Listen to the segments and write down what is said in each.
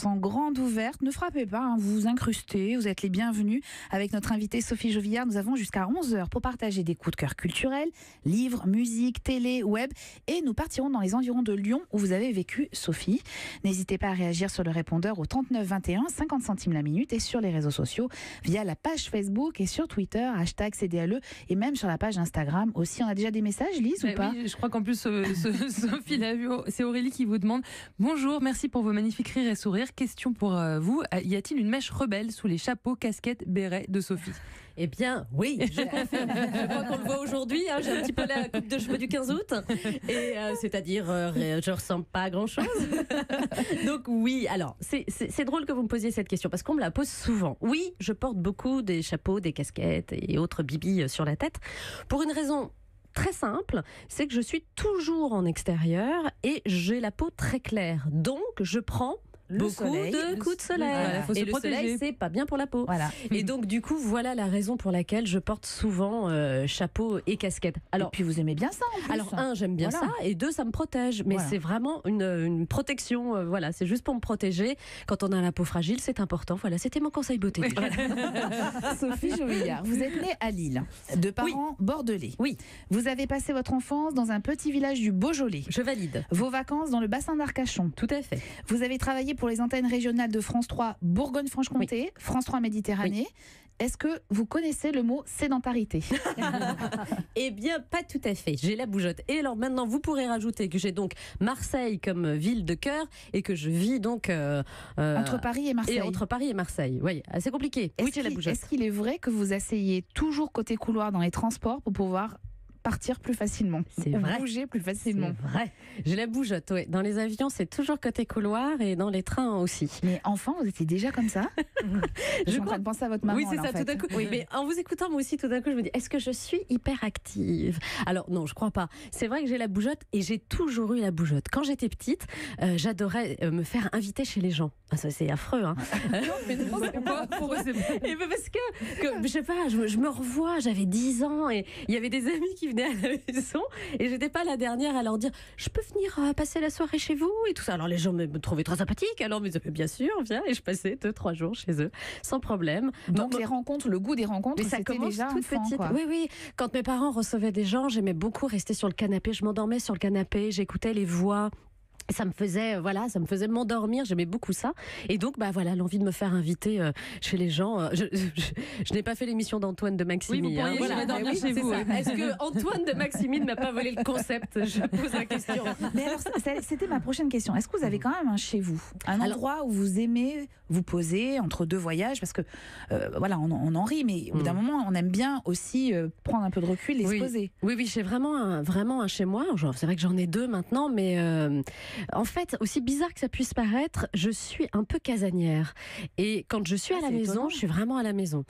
sont grandes ouvertes. Ne frappez pas, hein, vous vous incrustez, vous êtes les bienvenus. Avec notre invitée Sophie Jovillard, nous avons jusqu'à 11h pour partager des coups de cœur culturels, livres, musique, télé, web. Et nous partirons dans les environs de Lyon où vous avez vécu, Sophie. N'hésitez pas à réagir sur le répondeur au 39 21, 50 centimes la minute, et sur les réseaux sociaux via la page Facebook et sur Twitter, #CDLE, et même sur la page Instagram aussi. On a déjà des messages, Lise, ou pas? Oui, je crois qu'en plus, Sophie l'a vu. C'est Aurélie qui vous demande: bonjour, merci pour vos magnifiques rires et sourires. Question pour vous, y a-t-il une mèche rebelle sous les chapeaux, casquettes, bérets de Sophie? Eh bien, oui, je confirme. Je crois qu'on le voit aujourd'hui. Hein, j'ai un petit peu la coupe de cheveux du 15 août. Et c'est-à-dire, je ressemble pas à grand-chose. Donc oui, alors, c'est drôle que vous me posiez cette question parce qu'on me la pose souvent. Oui, je porte beaucoup des chapeaux, des casquettes et autres bibis sur la tête pour une raison très simple, c'est que je suis toujours en extérieur et j'ai la peau très claire. Donc, je prends beaucoup de coups de soleil. Voilà, faut et se le protéger. soleil, c'est pas bien pour la peau. Voilà. Et donc, du coup, voilà la raison pour laquelle je porte souvent chapeau et casquette. Alors, et puis vous aimez bien ça en plus. Alors, un, j'aime bien ça, et deux, ça me protège. Mais c'est vraiment une protection. Voilà, c'est juste pour me protéger. Quand on a la peau fragile, c'est important. Voilà, c'était mon conseil beauté. Oui. Sophie Jovillard, vous êtes née à Lille, de parents bordelais. Oui. Vous avez passé votre enfance dans un petit village du Beaujolais. Je valide. Vos vacances dans le bassin d'Arcachon. Tout à fait. Vous avez travaillé pour les antennes régionales de France 3 Bourgogne-Franche-Comté, France 3 Méditerranée. Est-ce que vous connaissez le mot sédentarité? Eh bien, pas tout à fait. J'ai la bougeotte. Et alors maintenant, vous pourrez rajouter que j'ai donc Marseille comme ville de cœur et que je vis donc entre Paris et Marseille. Et entre Paris et Marseille. Oui, assez compliqué. Oui, j'ai la bougeotte. Est-ce qu'il est vrai que vous asseyez toujours côté couloir dans les transports pour pouvoir partir plus facilement? C'est vrai. Bouger plus facilement. C'est vrai. J'ai la bougeotte, ouais. Dans les avions, c'est toujours côté couloir et dans les trains aussi. Mais enfant, vous étiez déjà comme ça? Je suis en train de penser à votre maman. Oui, c'est là, ça, en fait. tout d'un coup. Oui, mais en vous écoutant, moi aussi, tout d'un coup, je me dis, est-ce que je suis hyper active? Alors, non, je crois pas. C'est vrai que j'ai la bougeotte et j'ai toujours eu la bougeotte. Quand j'étais petite, j'adorais me faire inviter chez les gens. Ah, ça, c'est affreux, hein. Non, mais non, pourquoi c'est pas... Et ben parce que je sais pas, je me revois, j'avais 10 ans et il y avait des amis qui venaient à la maison et j'étais pas la dernière à leur dire je peux venir passer la soirée chez vous et tout ça. Alors les gens me trouvaient très sympathique, alors mais bien sûr, viens, et je passais 2-3 jours chez eux sans problème. Donc les rencontres, le goût des rencontres, mais ça c'était commence déjà toute enfant, petite. quoi. Oui, quand mes parents recevaient des gens, j'aimais beaucoup rester sur le canapé, je m'endormais sur le canapé, j'écoutais les voix. Ça me faisait m'endormir, j'aimais beaucoup ça. Et donc, voilà, l'envie de me faire inviter chez les gens. Je n'ai pas fait l'émission d'Antoine de Maximi. Oui, vous pourriez j'irai dormir chez vous. Est-ce que Antoine de Maximi ne m'a pas volé le concept? Je pose la question. Mais alors, c'était ma prochaine question. Est-ce que vous avez quand même un chez vous, un endroit où vous aimez vous poser entre deux voyages? Parce que, voilà, on en rit, mais au bout d'un moment, on aime bien aussi prendre un peu de recul et se poser. Oui, j'ai vraiment un chez moi. C'est vrai que j'en ai deux maintenant, mais... en fait, aussi bizarre que ça puisse paraître, je suis un peu casanière. Et quand je suis à la maison, étonnant. Je suis vraiment à la maison.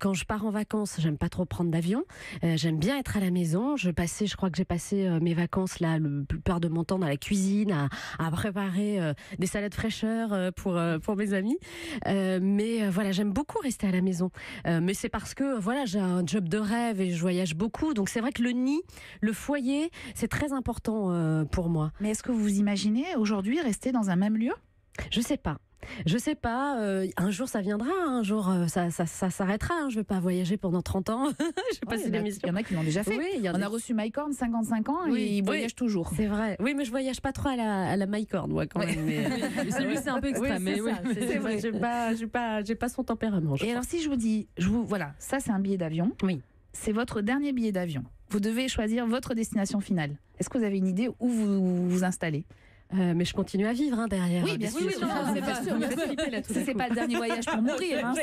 Quand je pars en vacances, j'aime pas trop prendre d'avion. J'aime bien être à la maison. Je crois que j'ai passé mes vacances là, la plupart de mon temps dans la cuisine, à préparer des salades fraîcheur pour mes amis. Mais voilà, j'aime beaucoup rester à la maison. Mais c'est parce que voilà, j'ai un job de rêve et je voyage beaucoup. Donc c'est vrai que le nid, le foyer, c'est très important pour moi. Mais est-ce que vous imaginez aujourd'hui rester dans un même lieu? Je sais pas. Un jour ça viendra, un jour ça s'arrêtera. Je ne vais pas voyager pendant 30 ans. Je vais passer l'émission. Il y en a qui l'ont déjà fait. Oui, on a reçu Mike Horn, 55 ans, et il voyage toujours. C'est vrai. Oui, mais je voyage pas trop à la Mike Horn, moi, quand même. Mais... Celui, c'est un peu extrême. C'est vrai. J'ai pas son tempérament. Et alors, si je vous dis, voilà, ça c'est un billet d'avion. Oui. C'est votre dernier billet d'avion. Vous devez choisir votre destination finale. Est-ce que vous avez une idée où vous vous installez? Mais je continue à vivre derrière. Oui, bien sûr. C'est pas sûr. C'est pas le dernier voyage pour mourir. Hein,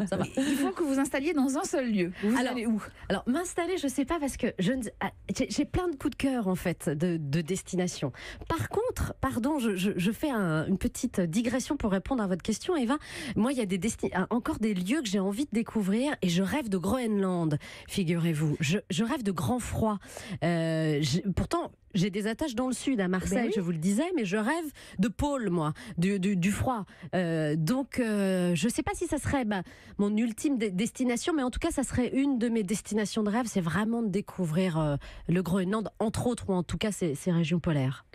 ça va. Il faut que vous installiez dans un seul lieu. Vous allez où? Alors, m'installer, je sais pas, parce que j'ai plein de coups de cœur, en fait, de destination. Par contre, pardon, je fais une petite digression pour répondre à votre question, Eva. Moi, il y a encore des lieux que j'ai envie de découvrir et je rêve de Groenland, figurez-vous. Je rêve de grand froid. Pourtant, j'ai des attaches dans le sud, à Marseille, je vous le disais, mais je rêve de pôle, moi, du froid. Donc, je ne sais pas si ça serait mon ultime destination, mais en tout cas, ça serait une de mes destinations de rêve, c'est vraiment de découvrir le Groenland, entre autres, ou en tout cas, ces régions polaires.